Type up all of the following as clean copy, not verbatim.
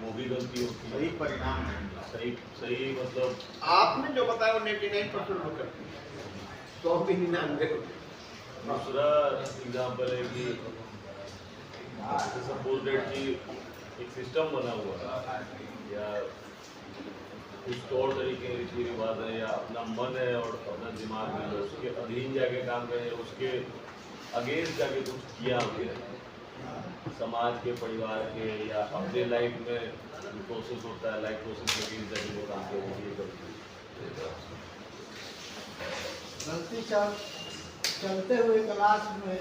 वो भी गलती होती है। सही परिणाम है। सही मतलब आपने जो बताया वो 99% लोग करते हैं, 100 में 99। दूसरा एग्जाम्पल है कि सपोज दैट कि एक सिस्टम बना हुआ है या कुछ तौर तरीके रीति रिवाज है या अपना मन है और अपना दिमाग है, उसके अधीन जाके काम करें, उसके अगेंस्ट जाके कुछ किया हमने समाज के, परिवार के या अपने लाइफ में प्रोसेस होता है, लाइफ प्रोसेस में अगेंस्ट जाके वो काम करें। गलती चलते हुए क्लास में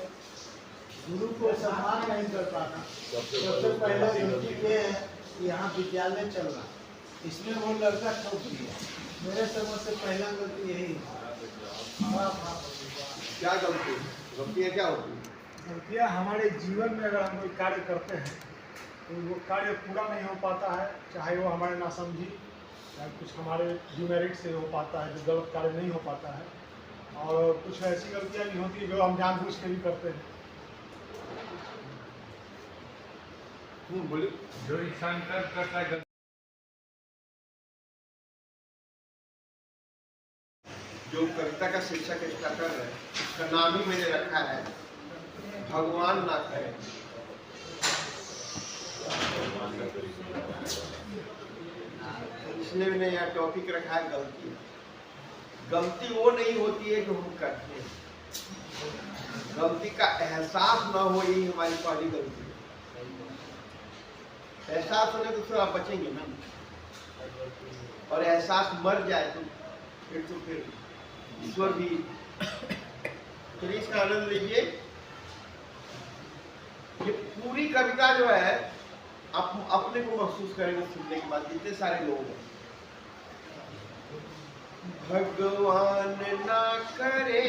गुरु को सम्मान नहीं कर पाना सबसे पहले गलती ये है कि यहाँ विद्यालय चल रहा, इसमें वो लड़का ठोक दिया। मेरे समझ से पहला गलती यही है। क्या गलती, गलतियाँ क्या होती है? गलतियाँ हमारे जीवन में अगर हम कोई कार्य करते हैं तो वो कार्य पूरा नहीं हो पाता है, चाहे वो हमारे नासमझी या कुछ हमारे डिमेरिट से हो पाता है, जो गलत कार्य नहीं हो पाता है। और कुछ ऐसी गलतियाँ भी होती है जो हम जानबूझ के भी करते हैं। बोलिए। जो इंसान करता है जो कविता का शीर्षक इसका कर रहे हैं, उसका नाम ही मैंने रखा है भगवान ना करे। इसलिए मैंने यह टॉपिक रखा है गलती। गलती वो नहीं होती है जो हम करते हैं, गलती का एहसास ना हो, यही हमारी पहली गलती है। एहसास होने तो फिर आप बचेंगे ना, और एहसास मर जाए तो फिर ईश्वर भी। तो इसका आनंद लीजिए। ये पूरी कविता जो है आप अपने को महसूस करेंगे सुनने के बाद, जितने सारे लोग हैं। भगवान ना करे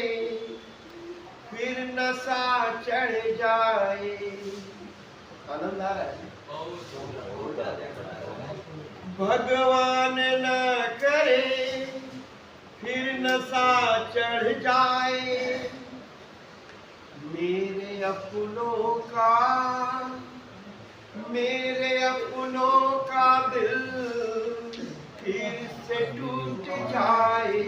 फिर नशा चढ़ जाए। आनंद आ रहा है? भगवान न करे फिर नशा चढ़ जाए, मेरे अपनों का दिल फिर से टूट जाए।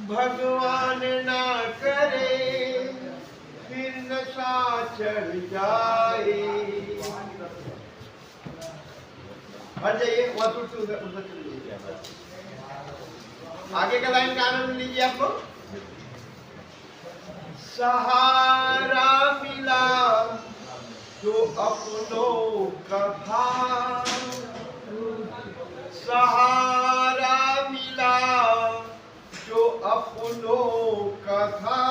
भगवान ना करे फिर नशा चढ़ जाए। हट जाइए, उधर चलिए। आगे का लाइन का आनंद लीजिए। आपको सहारा मिला जो अपनों का था, सहारा मिला जो अपनों का था,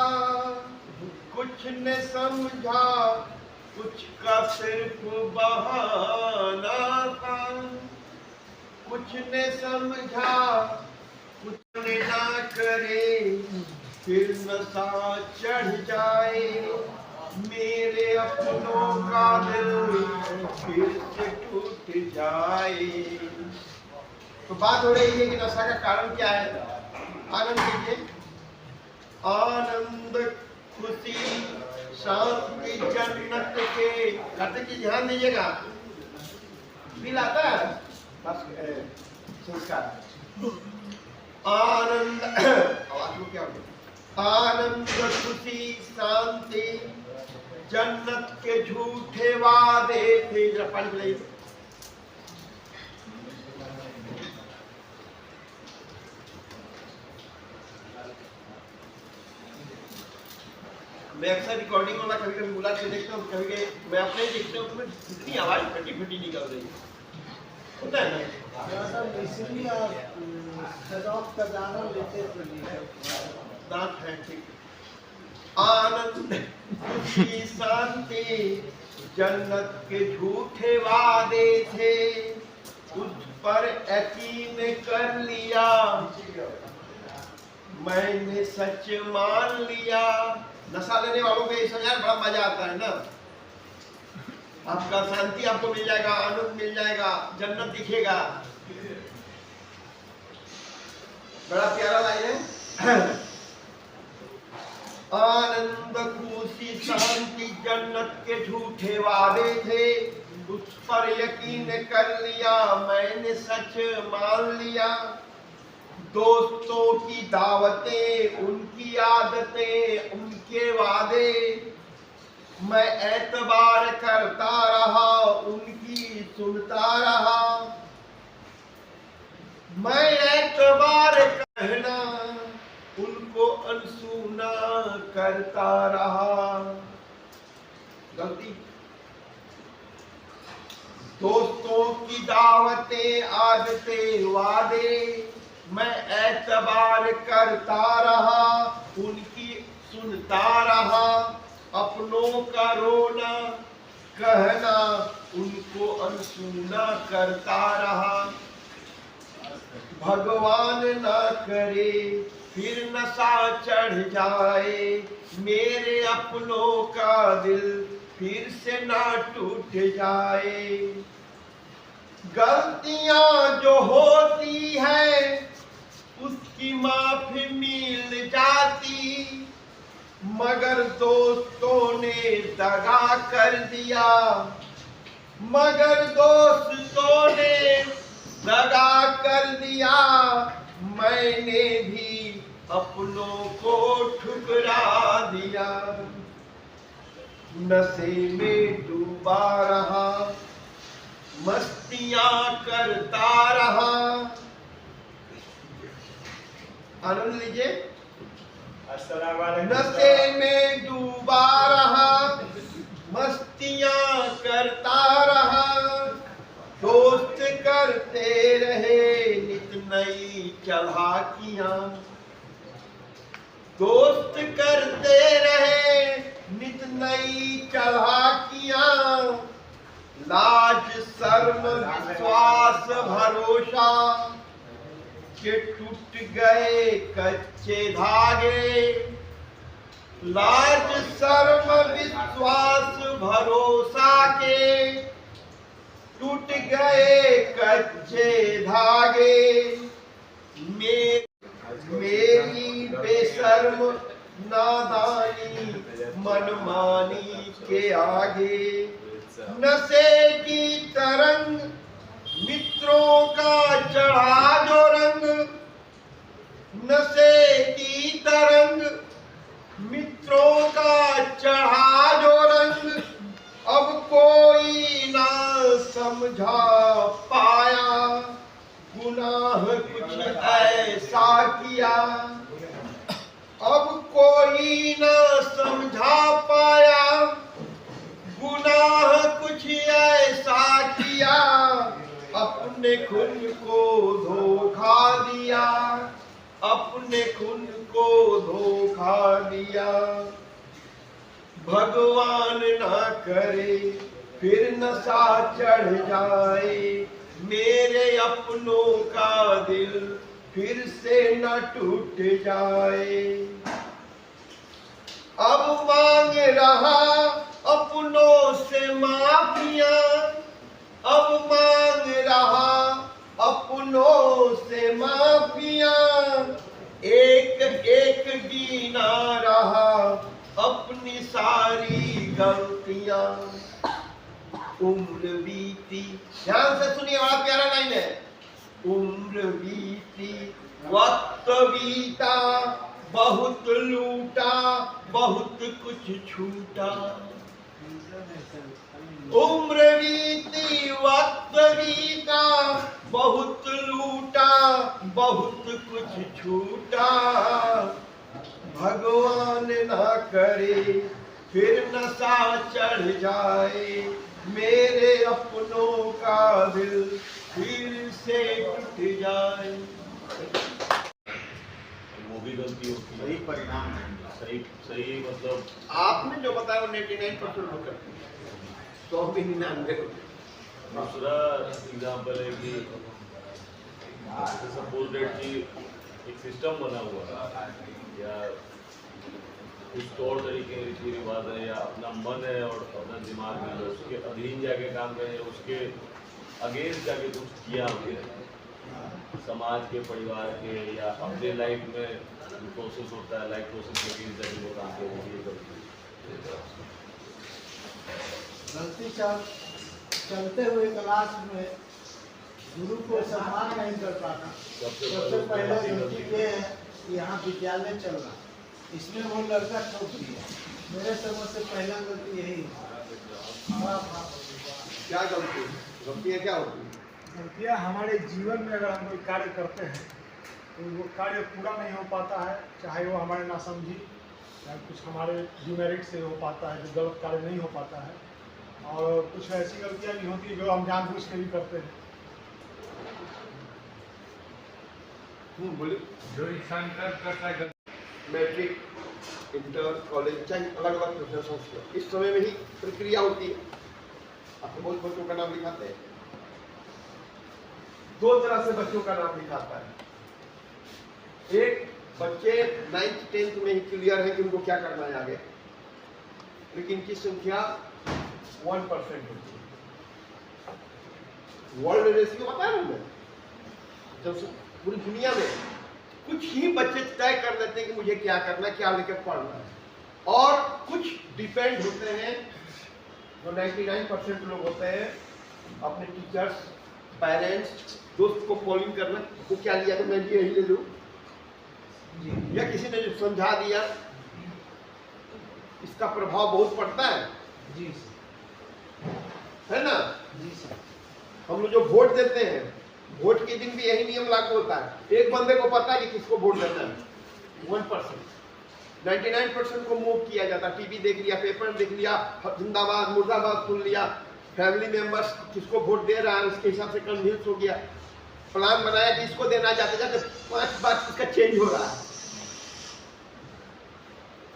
कुछ ने समझा कुछ का सिर्फ बहाना था, कुछ ने समझा कुछ ने ना करे फिर नशा चढ़ जाए, मेरे अपनों का दिल फिर से टूट जाए। तो बात हो रही है कि नशा का कारण क्या है। आनंद लीजिए। आनंद खुशी शांति जन्नत के, करते की ध्यान दीजिएगा। बिल आता है बस संस्कार। आनंद आवाज को क्या बोलते, आनंद खुशी शांति जन्नत के झूठे वादे थे। जरा पानी पिलाइए। मैं अक्सर रिकॉर्डिंग वाला कभी कभी बुला के देखता हूँ, कभी कभी मैं अपने ही देखता हूँ तो मैं कितनी आवाज फटी फटी निकल रही है, होता है ना। इसलिए आप सजावट का दाना लेते दांत है ठीक। आनंद खुशी शांति जन्नत के झूठे वादे थे, तुझ पर यकीन कर लिया मैंने सच मान लिया। नशा लेने वालों को ये समझा बड़ा मजा आता है ना। आपका शांति आपको मिल जाएगा, आनंद मिल जाएगा, जन्नत दिखेगा। बड़ा प्यारा लाइन है। आनंद खुशी शांति जन्नत के झूठे वादे थे, उस पर यकीन कर लिया, मैंने सच मान लिया। दोस्तों की दावतें, उनकी आदतें, उनके वादे, मैं एतबार करता रहा, उनकी सुनता रहा। मैं एतबार कहना, उनको अनसुना करता रहा। गलती। दोस्तों की दावतें, आदतें, वादे, मैं एतबार करता रहा, उनकी सुनता रहा। अपनों का रोना कहना, उनको अनसुना करता रहा। भगवान ना करे फिर नशा चढ़ जाए, मेरे अपनों का दिल फिर से ना टूट जाए। गलतियां जो होती है उसकी माफी मिल जाती, मगर दोस्तों ने दगा कर दिया, मगर दोस्तों ने दगा कर दिया। मैंने भी अपनों को ठुकरा दिया। नशे में डूबा रहा, मस्तियां करता रहा। आनंद लीजिए। नशे में डूबा रहा, मस्तियां करता रहा। दोस्त करते रहे नित नई चालाकियां, दोस्त करते रहे नित नई चालाकियां। लाज शर्म विश्वास भरोसा के टूट गए कच्चे धागे। लाज शर्म विश्वास भरोसा के टूट गए कच्चे धागे। मेरी बेशर्म नादानी मनमानी के आगे। नशे की तरंग मित्रों का चढ़ा जो रंग, नशे की तरंग मित्रों का चढ़ा जो रंग। अब कोई ना समझा पाया, गुनाह कुछ ऐसा किया। अब कोई ना समझा पाया, गुनाह कुछ ऐसा किया। अपने खुद को धोखा दिया, अपने खुद को धोखा दिया। भगवान ना करे फिर नशा चढ़ जाए, मेरे अपनों का दिल फिर से न टूट जाए। अब मांग रहा अपनों से माफिया, अब मांग रहा अपनों से माफिया। एक एक गिना रहा अपनी सारी गलतियां। उम्र बीती, ध्यान से सुनिए, बड़ा प्यारा लाइन है। उम्र बीती वक्त बीता, बहुत लूटा बहुत कुछ छूटा। उम्र बीती वक्त बीता, बहुत लूटा बहुत कुछ छूटा। भगवान ना करे फिर नशा चढ़ जाए, मेरे अपनों का दिल फिर से टूट जाए। वो भी गलती होती है। सही परिणाम है। सही मतलब आपने जो बताया वो 99% लोग करते हैं, 100 में 99। दूसरा एग्जाम्पल है कि सपोज दैट कि एक सिस्टम बना हुआ है या कुछ तौर तरीके रीति रिवाज है या अपना मन है और अपना दिमाग है, उसके अधीन जाके काम करें, उसके अगेंस्ट जाके कुछ किया हमने समाज के, परिवार के या अपने लाइफ में प्रोसेस होता है, लाइफ प्रोसेस में किसी तरह वो काम के गलती सर चलते हुए क्लास में गुरु को सम्मान नहीं कर पाना। सबसे पहले गलती ये है कि यहाँ विद्यालय चल रहा, इसमें वो लड़का ठोक दिया। मेरे समझ से पहला गलती यही है। क्या गलती? गलतियाँ क्या होती है? गलतियाँ हमारे जीवन में अगर हम कोई कार्य करते हैं तो वो कार्य पूरा नहीं हो पाता है, चाहे वो हमारे नासमझी या कुछ हमारे डिमेरिट से हो पाता है, जो गलत कार्य नहीं हो पाता है। और कुछ ऐसी गलतियाँ भी होती है जो हम जानबूझ के भी करते हैं। बोलिए। जो इंसान करता है गलती। मैट्रिक, इंटर, कॉलेज, चाहे अलग अलग प्रोफेशंस में इस समय में ही प्रक्रिया होती है। आपको बहुत बच्चों का नाम लिखाते हैं। दो तरह से बच्चों का नाम लिखाता है। एक, बच्चे 9th 10th में ही क्लियर है कि उनको क्या करना है आगे, लेकिन इनकी संख्या 1% होती है। वर्ल्ड रेशियो पता है ना, जब पूरी दुनिया में कुछ ही बच्चे तय कर लेते हैं कि मुझे क्या करना है, क्या लेकर पढ़ना है, और कुछ डिपेंड होते हैं। जो 99% लोग होते हैं अपने टीचर्स, पेरेंट्स, दोस्त को पोलिंग करना, वो क्या लिया तो मैं भी यही ले लूँ, या किसी ने जो समझा दिया, इसका प्रभाव बहुत पड़ता है। जी है ना? जी सर। हम लोग जो वोट देते हैं, वोट के दिन भी यही नियम लागू होता है। एक बंदे को पता है कि किसको वोट देना है, 1%। 99% को मूव किया जाता है। टीवी देख लिया, पेपर देख लिया, जिंदाबाद मुर्दाबाद सुन लिया, फैमिली मेंबर्स किसको वोट दे रहा है उसके हिसाब से कन्विंस हो गया, प्लान बनाया कि इसको देना, जाते जाते 5 बार इसका चेंज हो रहा है।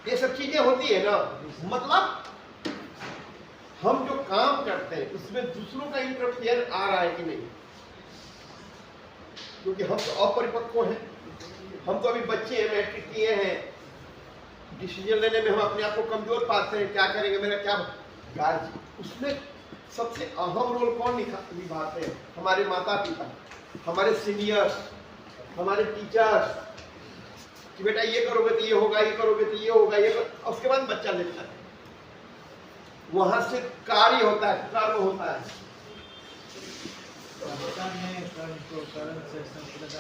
ये सब चीजें होती है ना। मतलब हम जो काम करते हैं उसमें दूसरों का इंटरफेयर आ रहा है कि नहीं, क्योंकि हम तो अपरिपक्व हैं, हम तो अभी बच्चे हैं, मैट्रिक किए हैं। डिसीजन लेने में हम अपने आप को कमजोर पाते हैं, क्या करेंगे, मेरा क्या गार्जियन। उसमें सबसे अहम रोल कौन निभाते हैं? हमारे माता पिता, हमारे सीनियर्स, हमारे टीचर्स, कि बेटा ये करोगे तो ये होगा, ये करोगे तो ये होगा, ये और उसके बाद बच्चा लेता है। वहां से कार्य होता है, कर्म होता है।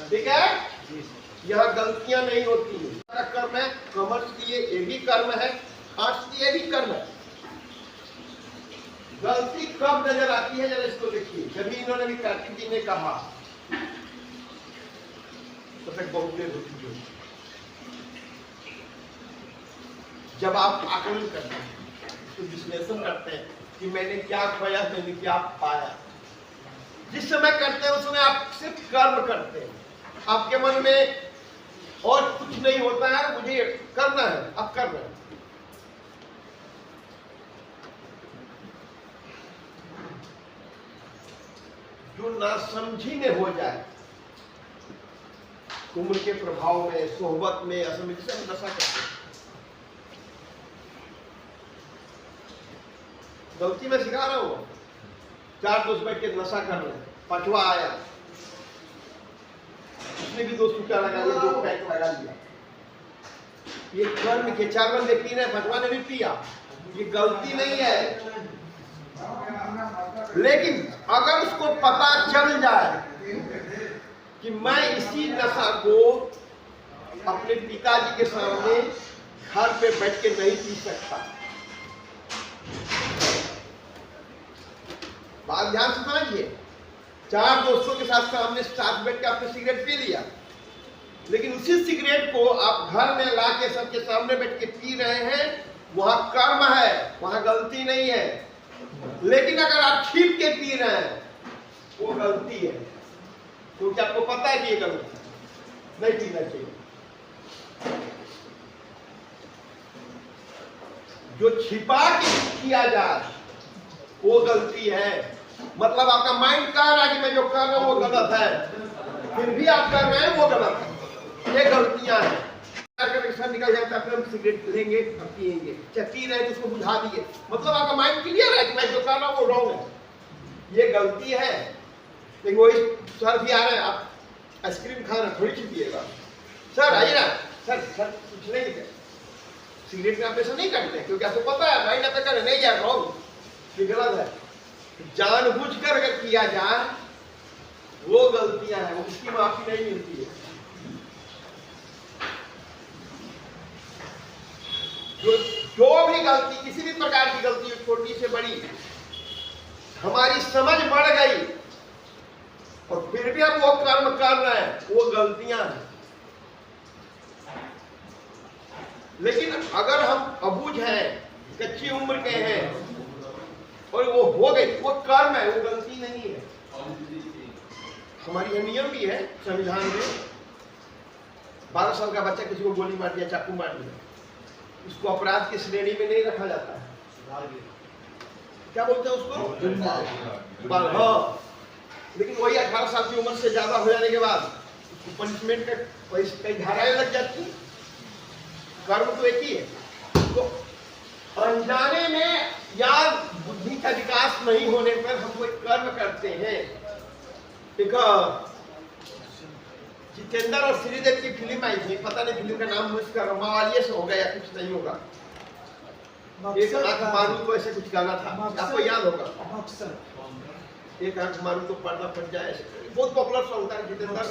ठीक है? यह गलतियां नहीं होती है। कर्म है, कॉमर्स की ये भी कर्म है, आर्ट्स की ये भी कर्म है। गलती कब नजर आती है, जरा इसको देखिए। जब इन्होंने भी कार्तिक जी ने कहा तो तक बहुत देर होती है। जब आप आकलन करते हैं, तो विश्लेषण करते हैं कि मैंने क्या खोया, मैंने क्या पाया। जिस समय करते हैं उस समय आप सिर्फ कर्म करते हैं, आपके मन में और कुछ नहीं होता है, मुझे करना है, आप कर रहे हैं। जो नासमझी में हो जाए, उम्र के प्रभाव में, सोहबत में, असमझी से हम नशा करते हैं। गलती में सिखा रहा हूं। 4 दोस्त बैठ के नशा कर रहे हैं, 5वां आया, उसने भी 2 सूटा लगा लिया, 2 पैक लगा लिया। ये कर्म के 4 बंदे पी रहे, 5वां ने भी पिया। ये गलती नहीं है, लेकिन अगर उसको पता चल जाए कि मैं इसी नशा को अपने पिताजी के सामने घर पे बैठ के नहीं पी सकता। बात ध्यान से समझिए। 4 दोस्तों के साथ सामने साथ बैठ के आपने सिगरेट पी लिया, लेकिन उसी सिगरेट को आप घर में ला के सबके सामने बैठ के पी रहे हैं, वहां कर्म है, वहां गलती नहीं है। लेकिन अगर आप छिप के पी रहे हैं, वो गलती है, क्योंकि आपको पता है कि ये गलती नहीं पीना चाहिए। जो छिपा के किया जाए वो गलती है। मतलब आपका माइंड कह रहा है कि मैं जो कर रहा हूं वो गलत है, फिर भी आप कर रहे हैं वो गलत है। ये गलतियां हैं। अगर निकल जाता है फिर हम सिगरेट लेंगे, हम पिएंगे, चाहे पी रहे हैं तो उसको बुझा दिए। मतलब आपका माइंड क्लियर है कि मैं जो कर रहा हूं वो रॉन्ग है, ये गलती है। लेकिन वही सर भी आ रहे हैं, आप आइसक्रीम खा रहे हैं, थोड़ी छिपिएगा। सर आइए ना, सर कुछ नहीं है। सिगरेट में आप ऐसा नहीं करते, क्योंकि आपको पता है माइंड आपका करे नहीं यार रॉन्ग, ये गलत है। जानबूझकर अगर किया जाए वो गलतियां हैं, उसकी माफी नहीं मिलती है। जो भी गलती, किसी भी प्रकार की गलती, छोटी से बड़ी, हमारी समझ बढ़ गई और फिर भी हम वो कर्म कर रहे हैं, वो गलतियां हैं। लेकिन अगर हम अबूझ हैं, कच्ची उम्र के हैं और वो हो गई, वो कर्म है, वो गलती नहीं है। हमारी नियम भी है संविधान में, 12 साल का बच्चा किसी को गोली मार दिया, चाकू मार दिया, उसको अपराध की श्रेणी में नहीं रखा जाता है। क्या बोलते हैं उसको? हाँ। लेकिन वही 18 साल की उम्र से ज्यादा हो जाने के बाद उसको पनिशमेंट का कई धाराएं लग जाती है। कर्म तो एक ही है। तो अनजाने में या बुद्धि का विकास नहीं होने पर हम कोई कर्म करते हैं। एक जितेंद्र और श्रीदेव की फिल्म आई थी, पता नहीं फिल्म का नाम मुझका रमावालिये से होगा या कुछ नहीं होगा। एक आंख मारू तो ऐसे कुछ गाना था, आपको याद होगा? एक आंख मारू तो पर्दा फट जाए, बहुत पॉपुलर सॉन्ग था जितेंद्र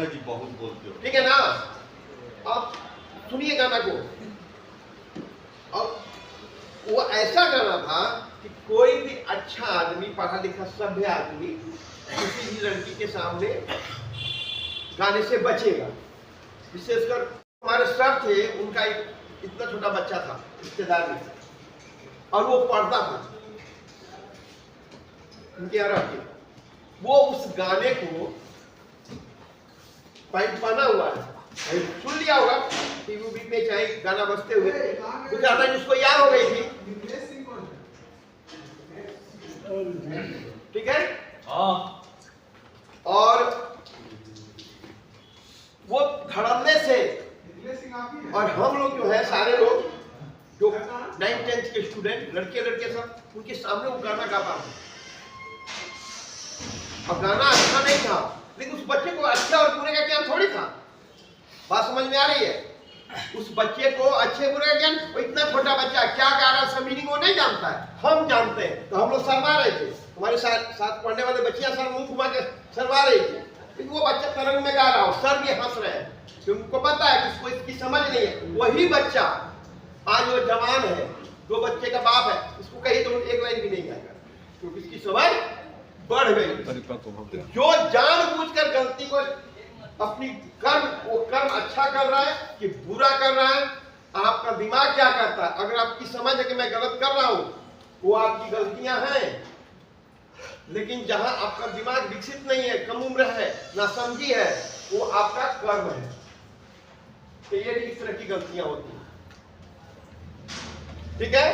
जी, बहुत बोलते हो, ठीक है ना? अब सुनिए गाना को। अब वो ऐसा गाना था कि कोई भी अच्छा आदमी, पढ़ा लिखा सभ्य आदमी किसी भी लड़की के सामने गाने से बचेगा। विशेषकर हमारे सर थे, उनका एक इतना छोटा बच्चा था रिश्तेदार में, और वो पढ़ता था उनके यहाँ रह के। वो उस गाने को पाइप बना हुआ है, सुन लिया होगा टीवी पे, चाहे गाना बजते हुए, कुछ ज्यादा उसको याद हो गई थी, ठीक है? हाँ। और वो धड़ल्ले से, और हम लोग जो है सारे लोग जो 9th-10th के स्टूडेंट, लड़के लड़के सब, उनके सामने वो गाना गा पाते। अब गाना अच्छा नहीं था, लेकिन उस बच्चे को अच्छा और बुरे का ज्ञान थोड़ी था। बात समझ में आ रही है? उस बच्चे को अच्छे बुरे का ज्ञान, इतना छोटा बच्चा क्या गा रहा है मीनिंग वो नहीं जानता है, हम जानते हैं। तो हम लोग शर्मा रहे थे, हमारे साथ पढ़ने वाले बच्चियां सर मुंह घुमा के शर्मा रही थी, लेकिन वो बच्चा तरंग में गा रहा हो, सर भी हंस रहे हैं, क्योंकि उनको पता है कि इसको इसकी समझ नहीं है। वही बच्चा आज वो जवान है, 2 बच्चे का बाप है, इसको कही तो एक लाइन भी नहीं गाएगा, क्योंकि इसकी समझ बढ़ गई। जो जानबूझकर गलती को अपनी कर्म, वो कर्म अच्छा कर रहा है कि बुरा कर रहा है, आपका दिमाग क्या करता है? अगर आपकी समझ है कि मैं गलत कर रहा हूं, वो आपकी गलतियां हैं। लेकिन जहां आपका दिमाग विकसित नहीं है, कम उम्र है, नासमझी है, वो आपका कर्म है। तो ये भी इस तरह की गलतियां होती हैं, ठीक है?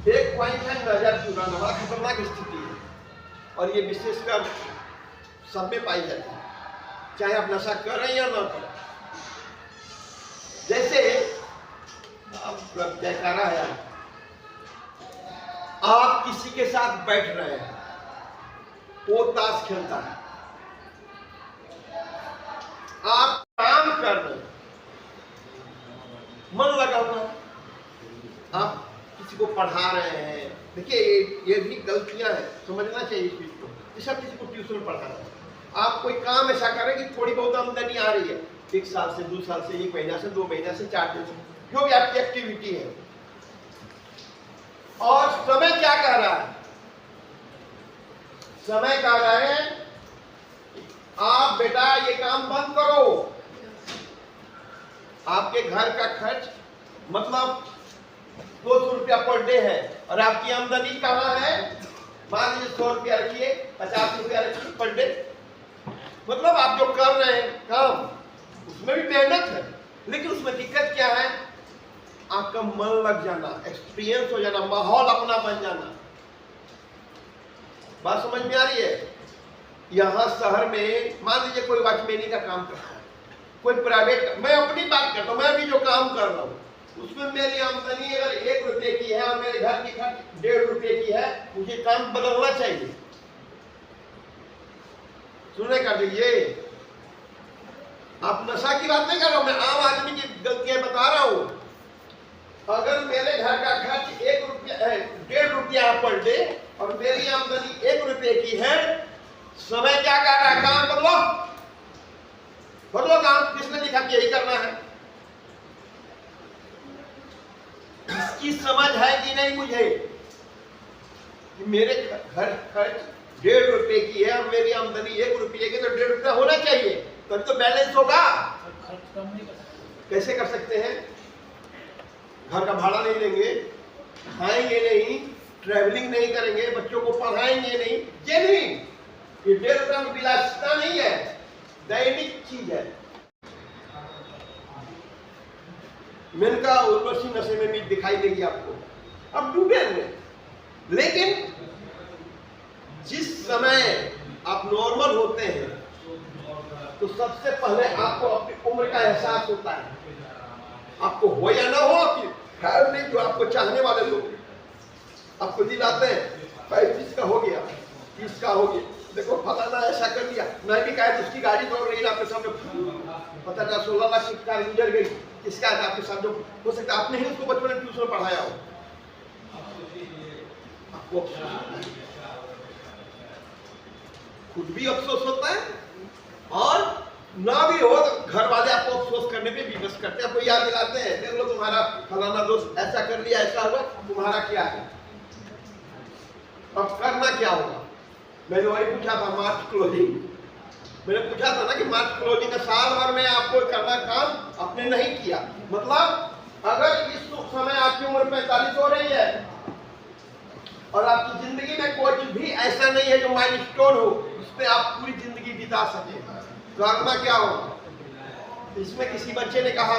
एक पॉइंट है नजर चुराना, बड़ा खतरनाक स्थिति है, और ये विशेषकर सब में पाई जाती है, चाहे आप नशा कर रहे हैं या ना कर। जैसे जयकारा है, आप किसी के साथ बैठ रहे हैं, वो ताश खेलता है, आप काम कर रहे हैं, मन लगा हुआ है, आप किसी को पढ़ा रहे हैं। देखिए ये भी गलतियां हैं, समझना चाहिए इस चीज को। जैसे आप किसी को ट्यूशन पढ़ा रहे हैं, आप कोई काम ऐसा करें कि थोड़ी बहुत आमदनी आ रही है, 1 साल से 2 साल से 1 महीना से 2 महीना से 4 दिन से, जो भी आपकी एक्टिविटी है, और समय क्या कह रहा है? समय कह रहा है आप बेटा ये काम बंद करो। आपके घर का खर्च मतलब 200 रुपया पर डे है, और आपकी आमदनी कहाँ है? मान लीजिए 100 रुपया रखिए, 50 रुपया रखिए पर डे। मतलब आप जो कर रहे हैं काम, उसमें भी मेहनत है, लेकिन उसमें दिक्कत क्या है? आपका मन लग जाना, एक्सपीरियंस हो जाना, माहौल अपना बन जाना। बात समझ में आ रही है? यहाँ शहर में मान लीजिए कोई वॉचमैनी का काम करता है, कोई प्राइवेट, मैं अपनी बात करता हूँ, मैं भी जो काम कर रहा हूँ उसमें मेरी आमदनी अगर 1 रुपये की है और मेरे घर की खर्च 1.5 रुपये की है, मुझे काम बदलना चाहिए। सुनने का दीजिए, आप नशा की बात नहीं कर रहा हूं, मैं आम आदमी की गलतियां बता रहा हूं। अगर मेरे घर का खर्च 1 रुपया 1.5 रुपया पर डे और मेरी आमदनी 1 रुपये की है, समय क्या कर रहा है? काम बदलो काम। किसने लिखा कि यही करना है? इसकी समझ है कि नहीं मुझे कि मेरे घर खर्च 1.5 रुपये की है और मेरी आमदनी 1 रुपये की, तो 1.5 रुपया होना चाहिए, तब तो बैलेंस होगा। कैसे कर सकते हैं? घर का भाड़ा नहीं देंगे, खाएंगे नहीं, ट्रैवलिंग नहीं करेंगे, बच्चों को पढ़ाएंगे नहीं, ये नहीं। ये 1.5 रुपया में विलासिता नहीं है, दैनिक चीज है। मैंने कहा उर्वशी नशे में भी दिखाई देगी आपको, अब डूबे हुए। लेकिन जिस समय आप नॉर्मल होते हैं तो सबसे पहले आपको अपनी उम्र का एहसास होता है। आपको हो या ना हो, आपकी खैर नहीं, जो आपको चाहने वाले लोग आपको दिलाते हैं 35 का हो गया, 30 का हो गया, देखो फलाना ऐसा कर दिया। मैं भी कहा तो उसकी गाड़ी दौड़ रही है आपके सामने, पता था 16 लाख की कार गुजर गई, किसका है आपके साथ? जो हो सकता है आपने ही उसको बचपन में ट्यूशन पढ़ाया हो। आपको खुद भी अफसोस होता है और ना भी हो तो घर वाले आपको अफसोस करने पे विवश करते हैं, आपको याद दिलाते हैं, देख लो तुम्हारा फलाना दोस्त ऐसा कर लिया, ऐसा हुआ, तुम्हारा क्या है? अब करना क्या होगा? मैंने वही पूछा था मार्च क्लोजिंग, मैंने पूछा था ना कि मार्च क्लोजिंग का साल भर में आपको करना काम आपने नहीं किया। मतलब अगर इस समय आपकी उम्र 45 हो रही है और आपकी जिंदगी में कुछ भी ऐसा नहीं है जो माइलस्टोन हो उसपे आप पूरी जिंदगी बिता सके, करना क्या होगा? इसमें किसी बच्चे ने कहा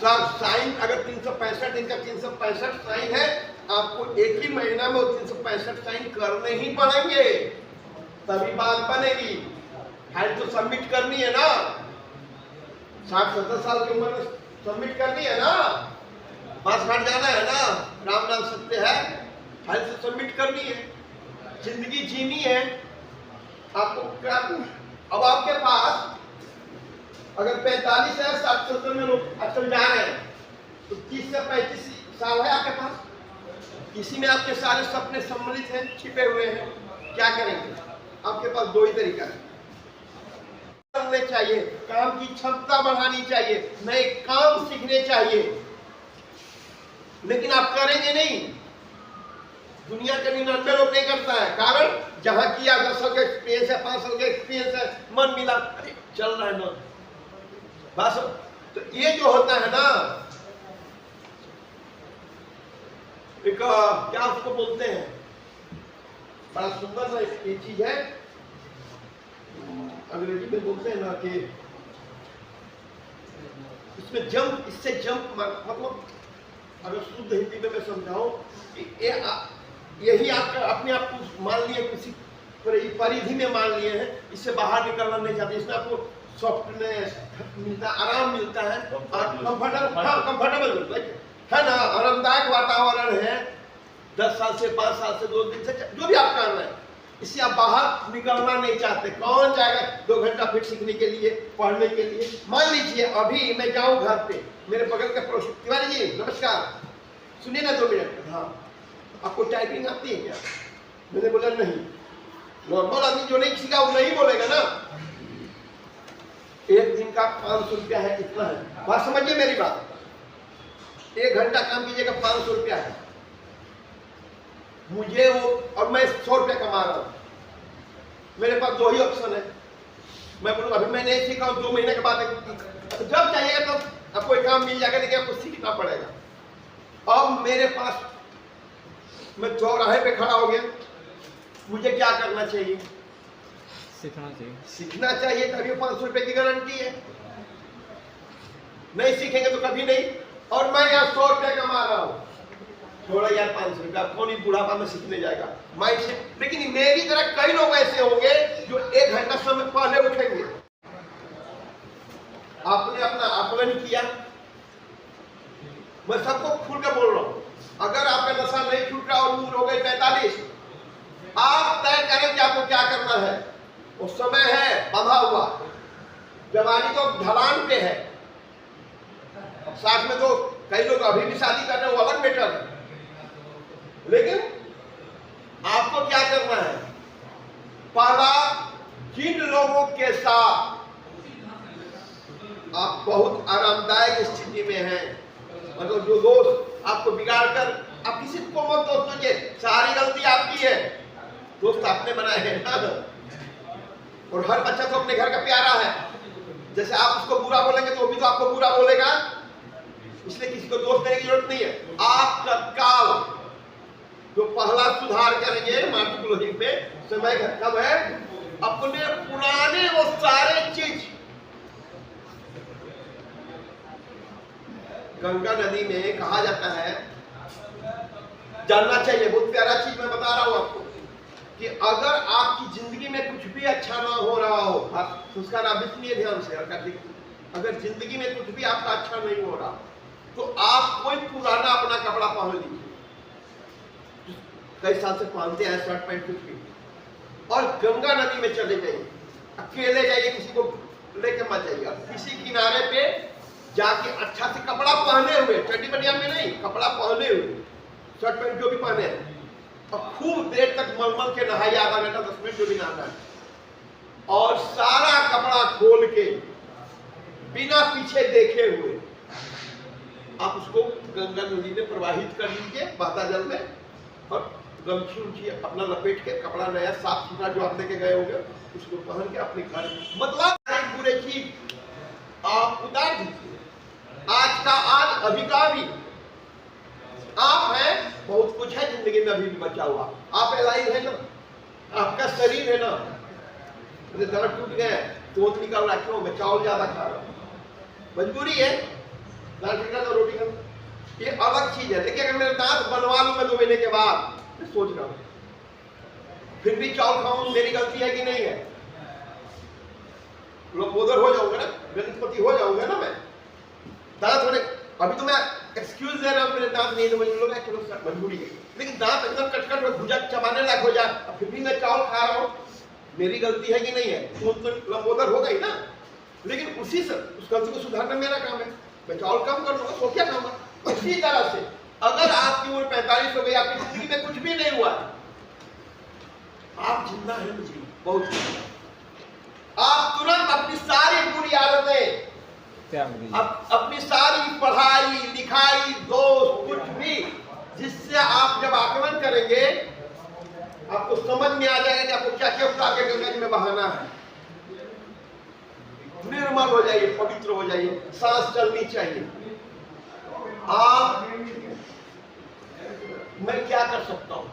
सर साइन अगर 365 दिन का 365 साइन है, आपको एक ही महीना में 365 साइन करने ही पड़ेंगे, तभी बात बनेगी। फाइल तो सबमिट करनी है ना, 60-70 साल की उम्र में सबमिट करनी है ना, पास घाट जाना है ना, राम नाम सत्य है, फाइल तो सबमिट करनी है, जिंदगी जीनी है आपको। क्या अब आपके पास अगर 45 है, 60-70 में लोग आजकल जा रहे हैं, तो 30 से 35 साल है आपके पास, किसी में आपके सारे सपने सम्मिलित हैं, छिपे हुए हैं, क्या करेंगे? आपके पास दो ही तरीका है, करने चाहिए, काम की क्षमता बढ़ानी चाहिए, नए काम सीखने चाहिए, लेकिन आप करेंगे नहीं। दुनिया के 99 लोग नहीं करता है, कारण जहां किया 10 साल का एक्सपीरियंस है, 5 साल का एक्सपीरियंस है, मन मिला, अरे चल रहा है ना बस। तो ये जो होता है ना, एक क्या उसको बोलते हैं, बड़ा सुंदर सा ये चीज है, अंग्रेजी में बोलते हैं ना कि इसमें जंप, इससे जंप मतलब अगर शुद्ध हिंदी में मैं समझाऊं कि यही आपका अपने आप को मान लिए किसी परिधि में मान लिए हैं, इससे बाहर निकलना नहीं चाहते, इसमें आपको सॉफ्टनेस मिलता, आराम मिलता है, कंफर्टेबल मिलता है ना, आरामदायक वातावरण है। 10 साल से 5 साल से 2 दिन से जो भी आप कर रहे हैं, इससे आप बाहर निकलना नहीं चाहते। कौन जाएगा 2 घंटा फिर सीखने के लिए, पढ़ने के लिए? मान लीजिए अभी मैं जाऊं घर पे, मेरे बगल के पड़ोसी तिवारी जी नमस्कार, सुनिए ना 2 मिनट। हाँ, आपको टाइपिंग आती है क्या? मैंने बोला नहीं। नॉर्मल आदमी जो नहीं सीखा वो नहीं बोलेगा ना। 1 दिन का 500 रुपया है, इतना है, बात समझिए मेरी बात। 1 घंटा काम कीजिएगा, 500 रुपया है। मुझे वो, अब मैं 100 रुपया कमा रहा हूँ, मेरे पास 2 ही ऑप्शन है। मैं बोलूँ अभी मैं नहीं सीखा हूँ, 2 महीने के बाद जब चाहिएगा तब आपको एक काम मिल जाएगा, लेकिन आपको सीखना पड़ेगा। अब मेरे पास, मैं चौराहे पे खड़ा हो गया, मुझे क्या करना चाहिए? सीखना चाहिए। सीखना चाहिए, तभी 500 रुपए की गारंटी है। नहीं सीखेंगे तो कभी नहीं। और मैं यहाँ 100 रुपया कमा रहा हूँ, थोड़ा यार 500 रुपया कौन ही बुढ़ापा में सीखने जाएगा, माइंड से। लेकिन मेरी तरह कई लोग ऐसे होंगे जो 1 घंटा समय पहले उठेंगे। आपने अपना आकलन किया, मैं सबको खुल कर बोल रहा हूँ, अगर आपका नशा नहीं छूट रहा और उम्र हो गई 45, आप तय करें कि आपको क्या करना है। वो समय है बंधा हुआ, जवानी तो ढलान पे है, साथ में तो कई लोग अभी भी शादी कर रहे हैं, वो अलग बेटर है। लेकिन आपको क्या करना है, पहला जिन लोगों के साथ आप बहुत आरामदायक स्थिति में हैं, मतलब जो दोस्त आपको बिगाड़ कर, आप किसी को मत दोस्त लीजिए, सारी गलती आपकी है, दोस्त आपने बनाए हैं ना। और हर बच्चा तो अपने घर का प्यारा है, जैसे आप उसको बुरा बोलेंगे तो वो भी तो आपको बुरा बोलेगा, इसलिए किसी को दोस्त देने की जरूरत नहीं है। आप तत्काल जो पहला सुधार करेंगे मार्टिकुलर में, समय कब है, अपने पुराने वो सारे चीज, गंगा नदी में कहा जाता है, जानना चाहिए, बहुत प्यारा चीज मैं बता रहा हूं आपको, कि अगर आपकी जिंदगी में कुछ भी अच्छा ना हो रहा हो, आप उसका नाम सुनिए ध्यान से, अगर जिंदगी में कुछ भी आपका अच्छा नहीं हो रहा, तो आप कोई पुराना अपना कपड़ा पहन लीजिए, कई साल से पहनते हैं शर्ट पैंट कुछ भी, और गंगा नदी में चले जाइए, अकेले जाइए, किसी को लेके मत जाइए, किसी किनारे पे जाके अच्छा से कपड़ा पहने हुए, चड्डी बनियान में नहीं, कपड़ा पहने हुए, शर्ट पैंट जो भी पहने हैं, और खूब देर तक मलमल के नहाइए, आधा घंटा 10 मिनट जो भी नहाना है, और सारा कपड़ा खोल के बिना पीछे देखे हुए आप उसको गंगा नदी में प्रवाहित कर लीजिए, बहता जल में, और गमछी उमछी अपना लपेट के, कपड़ा नया साफ सुथरा जो आप लेके गए होंगे उसको पहन के अपने घर, मतलब पूरे चीज आप उतार दीजिए। आज का आज, अभी का अभी, आप हैं, बहुत कुछ है जिंदगी में अभी भी बचा हुआ, आप एलाइव है ना, आपका शरीर है ना, दर्द टूट गए, चोट निकल रहा, क्यों, मैं चावल ज्यादा खा रहा हूँ, मजबूरी है, दाल खा तो रोटी खा, ये अलग चीज है। लेकिन अगर मेरे दांत बनवा लूं मैं 2 महीने के बाद, मैं सोच रहा हूँ फिर भी चावल खाऊं, मेरी गलती है कि नहीं है, लोग हो जाऊंगा ना, गणपति हो जाऊंगा ना मैं, दांत होने, अभी तो मैं एक्सक्यूज दे रहा हूँ, मेरे दांत नहीं, तो मुझे लोग चलो मजबूरी है, लेकिन दांत एकदम कटकट में भुजा चबाने लायक हो जाए, फिर भी मैं चावल खा रहा हूँ, मेरी गलती है कि नहीं है, तो लंबोदर हो गई ना। लेकिन उसी से उस गलती को सुधारना मेरा काम है, मैं चावल कम कर लूंगा, तो क्या खाऊंगा। इसी तरह से अगर आपकी उम्र 45 हो गई, आपकी जिंदगी में कुछ भी नहीं हुआ, आप जिंदा हैं, मुझे बहुत, आप तुरंत अपनी सारी बुरी आदतें, अपनी सारी पढ़ाई लिखाई, दोस्त, कुछ भी जिससे आप जब आक्रमण करेंगे, आपको समझ में आ जाएगा कि आपको क्या क्या उठा के गंगा जी में बहाना है, निर्मल हो जाइए, पवित्र हो जाइए, सांस चलनी चाहिए। आप, मैं क्या कर सकता हूं,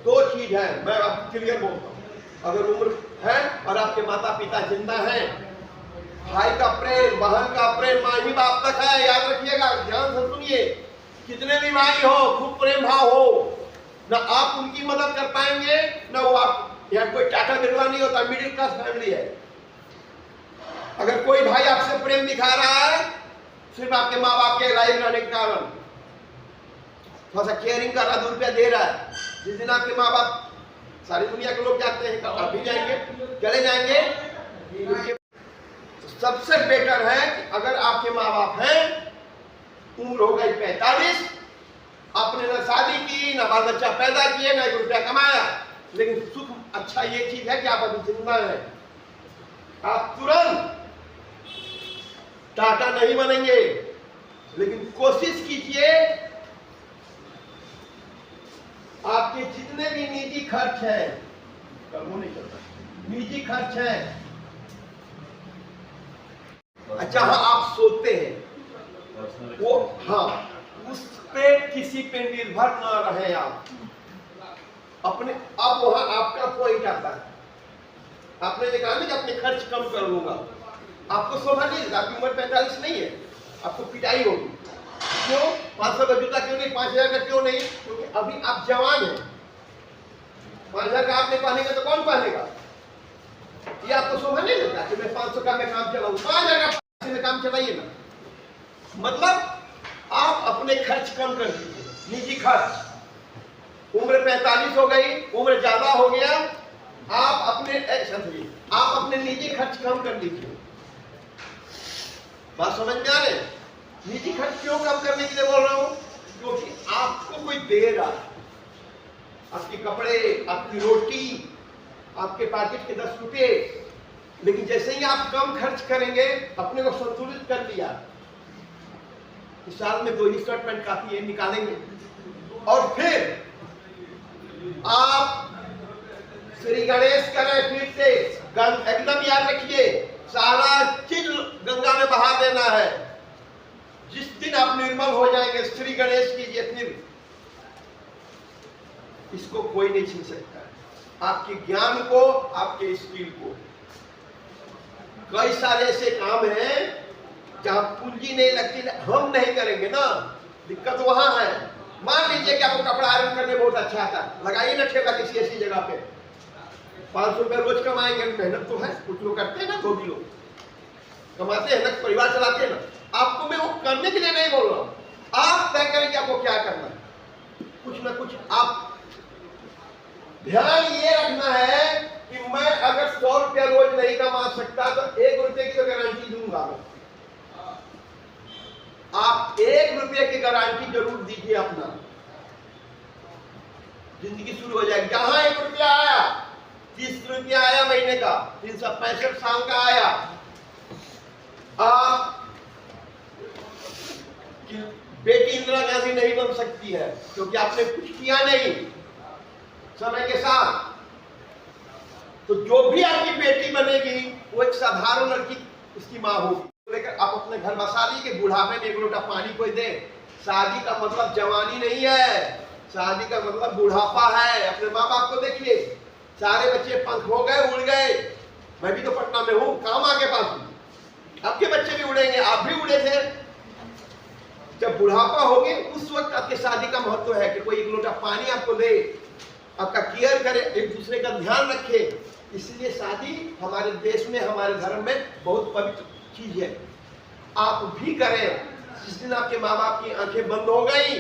2 चीज है, मैं आपको क्लियर बोलता हूं, अगर उम्र है और आपके माता पिता जिंदा हैं, भाई का प्रेम, बहन का प्रेम माँ ही बाप तक है, याद रखिएगा, ध्यान से सुनिए, कितने भी भाई हो, खूब प्रेम भाव हो, ना आप उनकी मदद कर पाएंगे, ना वो आप, यहाँ कोई टाटा बिरला नहीं होता, मिडिल क्लास फैमिली है। अगर कोई भाई आपसे प्रेम दिखा रहा है सिर्फ आपके माँ बाप के लाइव रहने के कारण, थोड़ा सा केयरिंग कर रहा, 2 रुपया दे रहा है, जिस दिन आपके माँ बाप, सारी दुनिया के लोग जाते हैं, आप भी जाएंगे, चले जाएंगे, सबसे बेटर है कि अगर आपके माँ बाप हैं, उम्र हो गई 45, आपने ना शादी की, ना बाल बच्चा पैदा किए, ना 1 रुपया कमाया, लेकिन सुख अच्छा ये चीज है कि आप अभी जिंदा हैं, आप तुरंत टाटा नहीं बनेंगे, लेकिन कोशिश कीजिए आपके जितने भी निजी खर्च है, वो नहीं करता, निजी खर्च है, जहां आप सोते हैं वो, हाँ, उस पे किसी पे निर्भर ना रहे आप अपने। अब वहां आपका पॉइंट आता है, आपने ये कहा ना कि अपने खर्च कम कर लूंगा, आपको शोभा नहीं देगा, आपकी उम्र 45 नहीं है, आपको पिटाई होगी, क्यों, 500 का जूता क्यों नहीं, 5000 का क्यों नहीं, क्योंकि अभी आप जवान हैं, 5000 का आपने पहनेगा तो कौन पहनेगा, ये आपको शोभा नहीं देता कि मैं 500 का मैं काम चलाऊं, 5000 का में काम चलाइए ना, मतलब आप अपने खर्च कम कर दीजिए, निजी खर्च, उम्र 45 हो गई, उम्र ज्यादा हो गया, आप अपने निजी खर्च कम कर लीजिए, बात समझ में आ रहे, निजी खर्च क्यों कम करने के लिए बोल रहा हूँ? क्योंकि आपको कोई दे रहा है, आपके कपड़े, आपकी रोटी, आपके पैकेट के 10 रुपए, लेकिन जैसे ही आप कम खर्च करेंगे, अपने को संतुलित कर लिया, इस साल में 2 ही शर्ट पैंट काफी है, निकालेंगे और फिर आप श्री गणेश करें फिर से। एकदम याद रखिए, सारा चीज गंगा में बहा देना है। जिस दिन आप निर्मल हो जाएंगे, श्री गणेश कीजिए, फिर इसको कोई नहीं छीन सकता, आपके ज्ञान को, आपके स्किल को। कई सारे ऐसे काम हैं जहां पूंजी नहीं लगती, हम नहीं करेंगे ना, दिक्कत वहां है। मान लीजिए कि आपको कपड़ा आयरन करने बहुत अच्छा आता, लगाइए ना ठेका किसी ऐसी जगह पे, 500 रुपए रोज कमाएंगे, मेहनत तो है, कुछ लोग करते हैं ना, धोबी लोग कमाते हैं ना, परिवार चलाते हैं ना। आपको मैं वो करने के लिए नहीं बोल रहा हूं, आप तय करें कि आपको क्या करना है। कुछ ना कुछ आप ध्यान ये रखना है कि मैं अगर 100 रुपया रोज नहीं कमा सकता तो 1 रुपये की तो गारंटी दूंगा मैं। आप 1 रुपये की गारंटी जरूर दीजिए अपना, जिंदगी शुरू हो जाएगी। जहां 1 रुपया आया, 30 रुपया आया महीने का, 365 साल का आया, आप बेटी इंदिरा गांधी नहीं बन सकती है, क्योंकि आपने कुछ किया नहीं समय के साथ। तो जो भी आपकी बेटी बनेगी वो एक साधारण लड़की उसकी माँ होगी। लेकर आप अपने घर बसा लीजिए, बुढ़ापे में 1 लोटा पानी कोई दे। शादी का मतलब जवानी नहीं है, शादी का मतलब बुढ़ापा है। अपने माँ बाप को देखिए, सारे बच्चे पंख हो गए, उड़ गए। मैं भी तो पटना में हूँ, काम आके पास हूँ, आपके बच्चे भी उड़ेंगे, आप भी उड़े थे। जब बुढ़ापा होगी उस वक्त आपके शादी का महत्व है कि कोई 1 लोटा पानी आपको दे, आपका केयर करे, एक दूसरे का ध्यान रखे। इसलिए शादी हमारे देश में, हमारे धर्म में बहुत पवित्र चीज है। आप भी करें। जिस दिन आपके माँ बाप की आंखें बंद हो गई,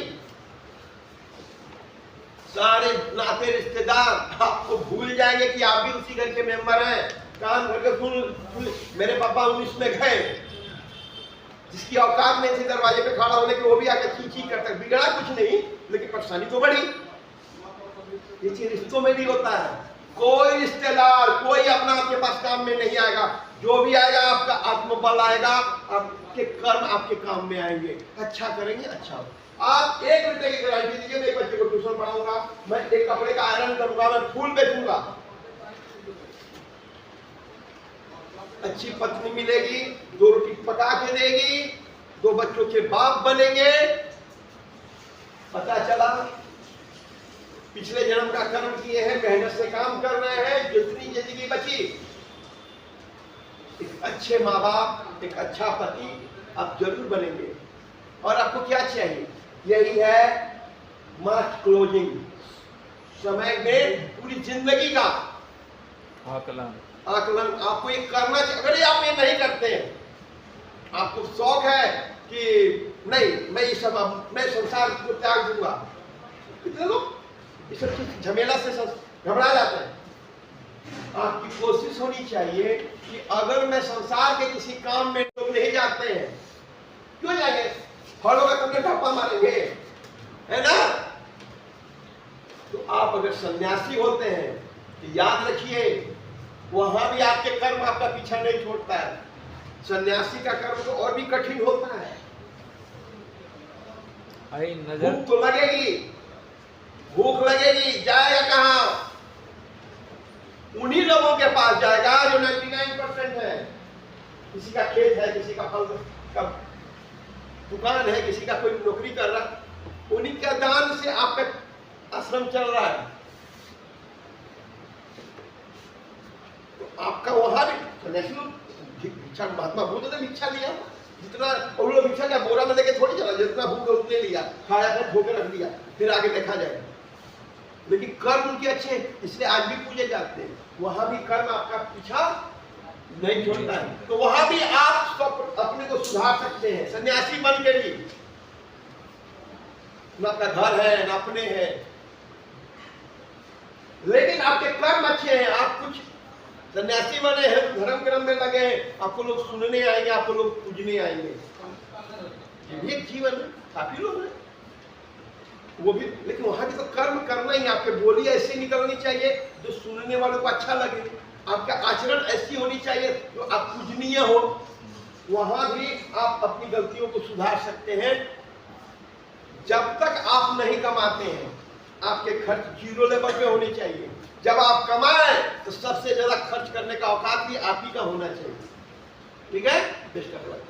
सारे नाते रिश्तेदार आपको भूल जाएंगे कि आप भी उसी घर के मेंबर हैं। कान भर के सुन, मेरे पापा 19 में गए, जिसकी औकात में थी दरवाजे पे खड़ा होने की, वो भी आकर चीं करता। बिगड़ा कुछ नहीं, लेकिन परेशानी तो बढ़ी। ये चीज रिश्तों में भी होता है। कोई रिश्तेदार, कोई अपना आपके पास काम में नहीं आएगा। जो भी आएगा आपका आत्मबल आएगा, आपके कर्म आपके काम में आएंगे। अच्छा करेंगे, अच्छा हो। आप 1 रुपए की गारंटी दीजिए, मैं बच्चे को ट्यूशन पढ़ाऊंगा, मैं एक कपड़े का आयरन करूंगा, मैं फूल बेचूंगा, अच्छी पत्नी मिलेगी, 2 रोटी पका के देगी, 2 बच्चों के बाप बनेंगे। पता चला पिछले जन्म का कर्म किए हैं, मेहनत से काम कर रहे हैं, जितनी जिंदगी बची एक अच्छे माँ बाप, एक अच्छा पति आप जरूर बनेंगे। और आपको क्या चाहिए? यही है मार्च क्लोजिंग, समय में पूरी जिंदगी का आकलन। आपको ये करना चाहिए। अगर आप ये नहीं करते हैं, आपको शौक है कि नहीं मैं ये सब, मैं संसार को त्याग दूंगा, कितने लोग इस सब झमेला से घबरा जाते हैं। आपकी कोशिश होनी चाहिए कि अगर मैं संसार के किसी काम में लोग नहीं जाते हैं, क्यों जाएंगे? फलों का तुमने ढप्पा मारेंगे, है ना? तो आप अगर सन्यासी होते हैं तो याद रखिए, वहां भी आपके कर्म आपका पीछा नहीं छोड़ता है। सन्यासी का कर्म तो और भी कठिन होता है। भूख तो लगेगी, भूख लगेगी, जाएगा कहां? उन्हीं लोगों के पास जाएगा जो 99% है। किसी का खेत है, किसी का फल का दुकान है, किसी का कोई नौकरी कर रहा, उन्हीं के दान से आपका आश्रम चल रहा है। तो आपका वहां भी भिक्षा, महात्मा बुद्ध ने भिक्षा लिया, जितना और लोग भिक्षा लिया बोरा में लेके थोड़ी चला, जितना भूख है उतने लिया, खाया था, धोके रख दिया, फिर आगे देखा जाएगा। लेकिन कर्म उनके अच्छे, इसलिए आज भी पूजे जाते हैं। वहां भी कर्म आपका पीछा नहीं छोड़ता है। तो वहां भी आप अपने को सुधार सकते हैं सन्यासी बन के भी। ना आपका घर है, ना अपने हैं, लेकिन आपके कर्म अच्छे हैं। आप कुछ सन्यासी बने हैं, धर्म क्रम में लगे हैं, आपको लोग सुनने आएंगे, आपको लोग पूजने आएंगे। ये भी एक जीवन है, काफी लोग हैं वो भी, लेकिन वहां भी तो कर्म करना ही, आपके बोली ऐसी निकलनी चाहिए जो सुनने वालों को अच्छा लगे, आपका आचरण ऐसी होनी चाहिए जो आप पूजनीय हो। वहां भी आप अपनी गलतियों को सुधार सकते हैं। जब तक आप नहीं कमाते हैं आपके खर्च 0 लेवल पे होने चाहिए। जब आप कमाएं तो सबसे ज्यादा खर्च करने का औकात भी आप ही का होना चाहिए। ठीक है, बेस्ट ऑफ लक।